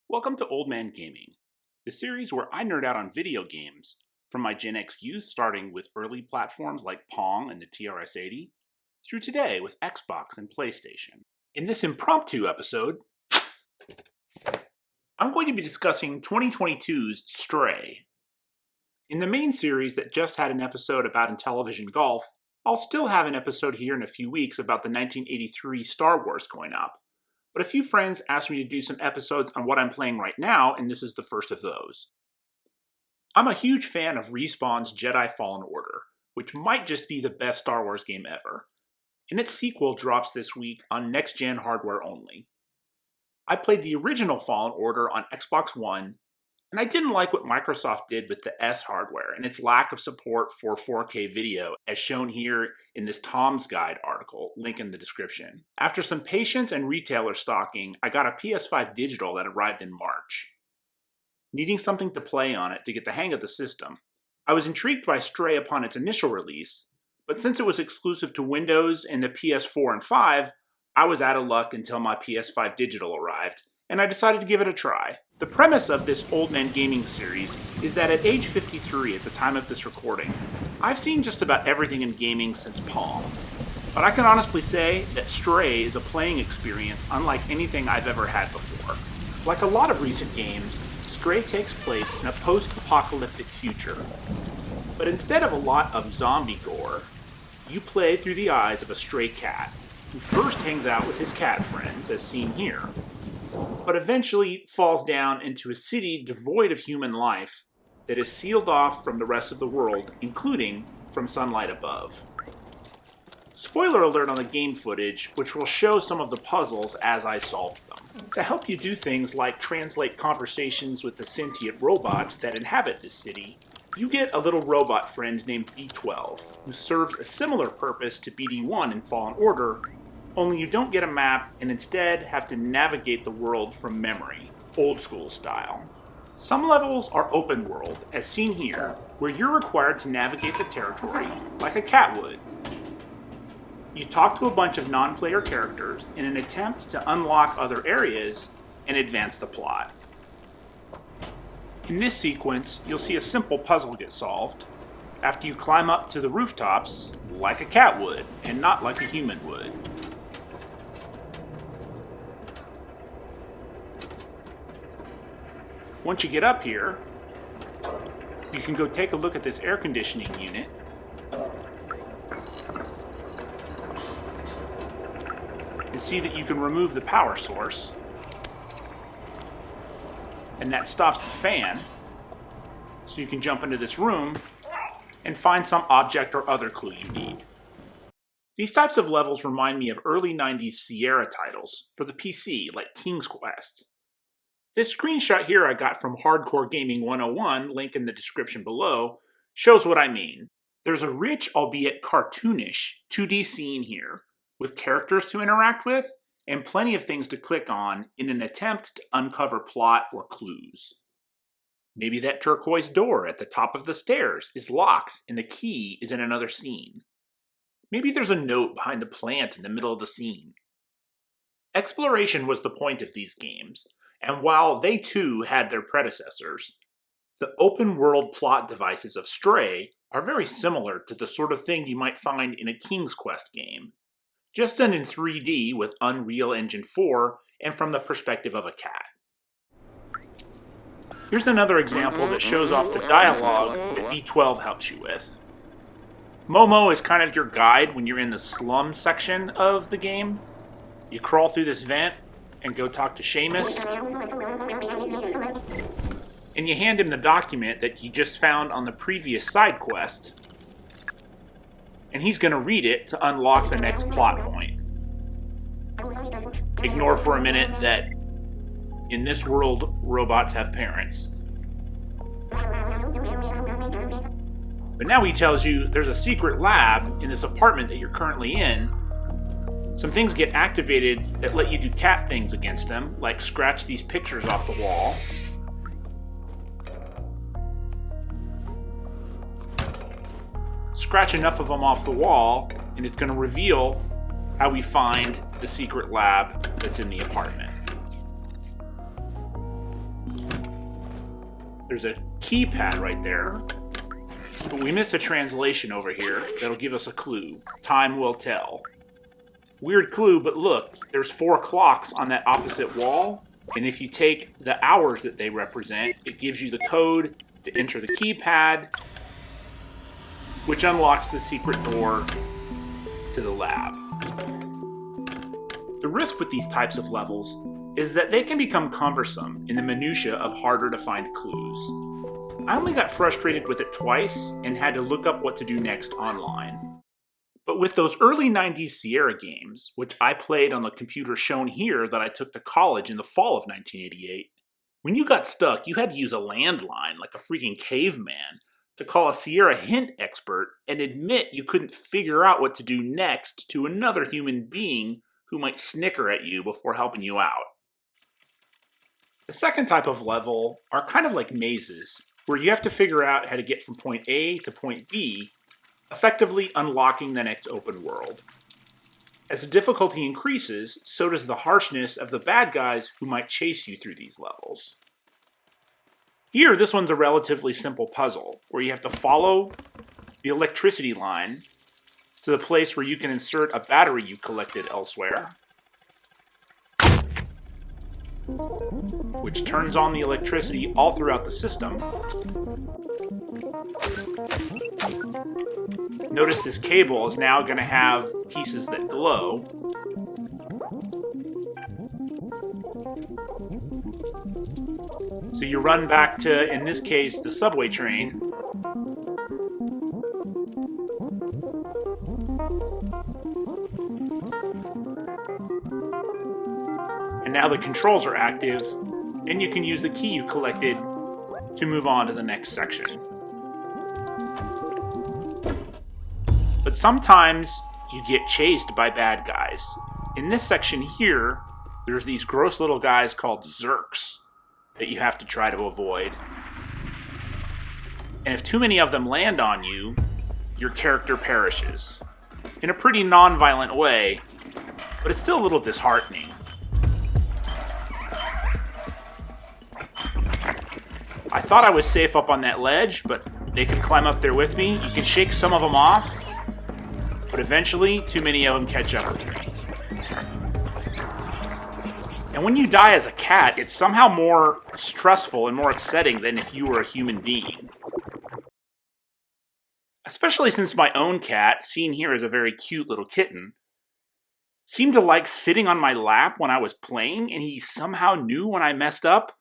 Welcome to Old Man Gaming, the series where I nerd out on video games, from my Gen X youth starting with early platforms like Pong and the TRS-80, through today with Xbox and PlayStation. In this impromptu episode, I'm going to be discussing 2022's Stray. In the main series that just had an episode about Intellivision Golf, I'll still have an episode here in a few weeks about the 1983 Star Wars going up. But a few friends asked me to do some episodes on what I'm playing right now, and this is the first of those. I'm a huge fan of Respawn's Jedi Fallen Order, which might just be the best Star Wars game ever, and its sequel drops this week on next-gen hardware only. I played the original Fallen Order on Xbox One, and I didn't like what Microsoft did with the S hardware and its lack of support for 4K video, as shown here in this Tom's Guide article, link in the description. After some patience and retailer stalking, I got a PS5 Digital that arrived in March. Needing something to play on it to get the hang of the system, I was intrigued by Stray upon its initial release, but since it was exclusive to Windows and the PS4 and 5, I was out of luck until my PS5 Digital arrived, and I decided to give it a try. The premise of this Old Man Gaming series is that at age 53 at the time of this recording, I've seen just about everything in gaming since Pong. But I can honestly say that Stray is a playing experience unlike anything I've ever had before. Like a lot of recent games, Stray takes place in a post-apocalyptic future. But instead of a lot of zombie gore, you play through the eyes of a stray cat, who first hangs out with his cat friends, as seen here, but eventually falls down into a city devoid of human life that is sealed off from the rest of the world, including from sunlight above. Spoiler alert on the game footage, which will show some of the puzzles as I solved them, to help you do things like translate conversations with the sentient robots that inhabit this city. You get a little robot friend named B12, who serves a similar purpose to BD1 in Fallen Order, only you don't get a map and instead have to navigate the world from memory, old school style. Some levels are open world, as seen here, where you're required to navigate the territory like a cat would. You talk to a bunch of non-player characters in an attempt to unlock other areas and advance the plot. In this sequence, you'll see a simple puzzle get solved after you climb up to the rooftops like a cat would, and not like a human would. Once you get up here, you can go take a look at this air conditioning unit. And see that you can remove the power source. And that stops the fan. So you can jump into this room and find some object or other clue you need. These types of levels remind me of early 90s Sierra titles for the PC, like King's Quest. This screenshot here I got from Hardcore Gaming 101, link in the description below, shows what I mean. There's a rich, albeit cartoonish, 2D scene here, with characters to interact with, and plenty of things to click on in an attempt to uncover plot or clues. Maybe that turquoise door at the top of the stairs is locked and the key is in another scene. Maybe there's a note behind the plant in the middle of the scene. Exploration was the point of these games, and while they too had their predecessors, the open-world plot devices of Stray are very similar to the sort of thing you might find in a King's Quest game, just done in 3D with Unreal Engine 4 and from the perspective of a cat. Here's another example that shows off the dialogue that B12 helps you with. Momo is kind of your guide when you're in the slum section of the game. You crawl through this vent and go talk to Seamus, and you hand him the document that he just found on the previous side quest, and he's going to read it to unlock the next plot point. Ignore for a minute that in this world, robots have parents. But now he tells you there's a secret lab in this apartment that you're currently in. Some things get activated that let you do cat things against them, like scratch these pictures off the wall. Scratch enough of them off the wall, and it's going to reveal how we find the secret lab that's in the apartment. There's a keypad right there, but we missed a translation over here that'll give us a clue. Time will tell. Weird clue, but look, there's 4 clocks on that opposite wall, and if you take the hours that they represent, it gives you the code to enter the keypad, which unlocks the secret door to the lab. The risk with these types of levels is that they can become cumbersome in the minutiae of harder to find clues. I only got frustrated with it twice and had to look up what to do next online. But with those early 90s Sierra games, which I played on the computer shown here that I took to college in the fall of 1988, when you got stuck, you had to use a landline like a freaking caveman to call a Sierra hint expert and admit you couldn't figure out what to do next to another human being who might snicker at you before helping you out. The second type of level are kind of like mazes, where you have to figure out how to get from point A to point B, effectively unlocking the next open world. As the difficulty increases, so does the harshness of the bad guys who might chase you through these levels. Here, this one's a relatively simple puzzle, where you have to follow the electricity line to the place where you can insert a battery you collected elsewhere, which turns on the electricity all throughout the system. Notice this cable is now going to have pieces that glow. So you run back to, in this case, the subway train. And now the controls are active, and you can use the key you collected to move on to the next section. But sometimes you get chased by bad guys. In this section here, there's these gross little guys called Zerks that you have to try to avoid. And if too many of them land on you, your character perishes. In a pretty non-violent way, but it's still a little disheartening. I thought I was safe up on that ledge, but they could climb up there with me. You can shake some of them off, but eventually, too many of them catch up with me. And when you die as a cat, it's somehow more stressful and more upsetting than if you were a human being. Especially since my own cat, seen here as a very cute little kitten, seemed to like sitting on my lap when I was playing, and he somehow knew when I messed up.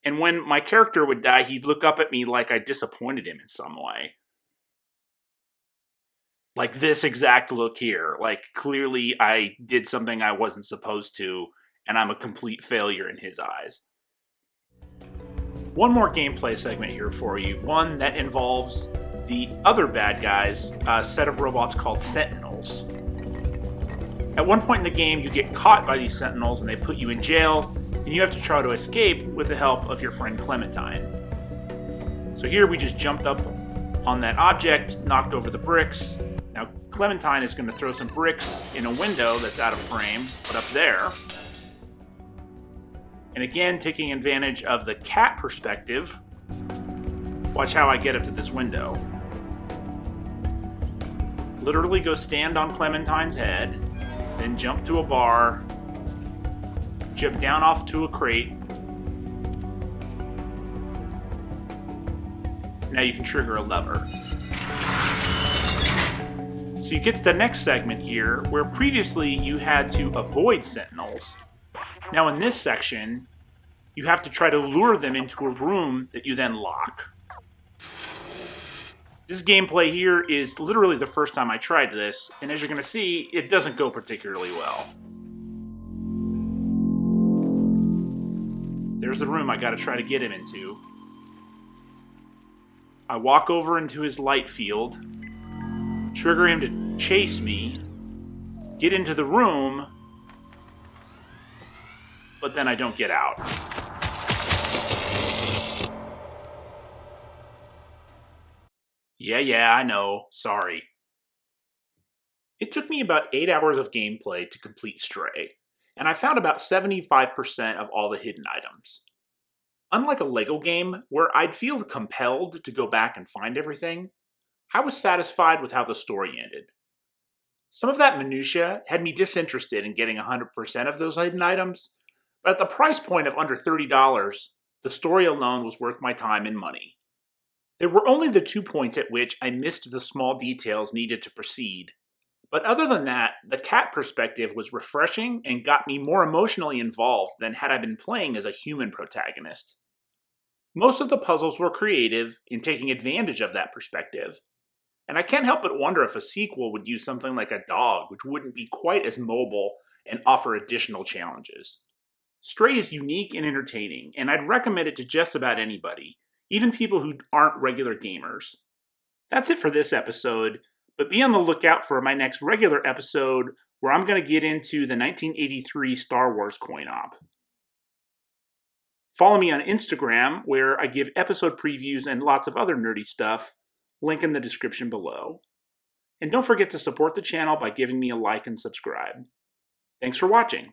And when my character would die, he'd look up at me like I disappointed him in some way. Like this exact look here. Like, clearly I did something I wasn't supposed to, and I'm a complete failure in his eyes. One more gameplay segment here for you. One that involves the other bad guys, a set of robots called Sentinels. At one point in the game, you get caught by these Sentinels and they put you in jail, and you have to try to escape with the help of your friend Clementine. So here we just jumped up on that object, knocked over the bricks. Now Clementine is going to throw some bricks in a window that's out of frame, but up there. And again, taking advantage of the cat perspective, watch how I get up to this window. Literally go stand on Clementine's head, then jump to a bar, jump down off to a crate. Now you can trigger a lever. So you get to the next segment here, where previously you had to avoid Sentinels. Now in this section, you have to try to lure them into a room that you then lock. This gameplay here is literally the first time I tried this, and as you're going to see, it doesn't go particularly well. There's the room I gotta try to get him into. I walk over into his light field, trigger him to chase me, get into the room, but then I don't get out. Yeah, I know. Sorry. It took me about 8 hours of gameplay to complete Stray, and I found about 75% of all the hidden items. Unlike a Lego game, where I'd feel compelled to go back and find everything, I was satisfied with how the story ended. Some of that minutia had me disinterested in getting 100% of those hidden items, but at the price point of under $30, the story alone was worth my time and money. There were only the 2 points at which I missed the small details needed to proceed, but other than that, the cat perspective was refreshing and got me more emotionally involved than had I been playing as a human protagonist. Most of the puzzles were creative in taking advantage of that perspective, and I can't help but wonder if a sequel would use something like a dog, which wouldn't be quite as mobile and offer additional challenges. Stray is unique and entertaining, and I'd recommend it to just about anybody, even people who aren't regular gamers. That's it for this episode, but be on the lookout for my next regular episode where I'm going to get into the 1983 Star Wars coin op. Follow me on Instagram, where I give episode previews and lots of other nerdy stuff. Link in the description below. And don't forget to support the channel by giving me a like and subscribe. Thanks for watching.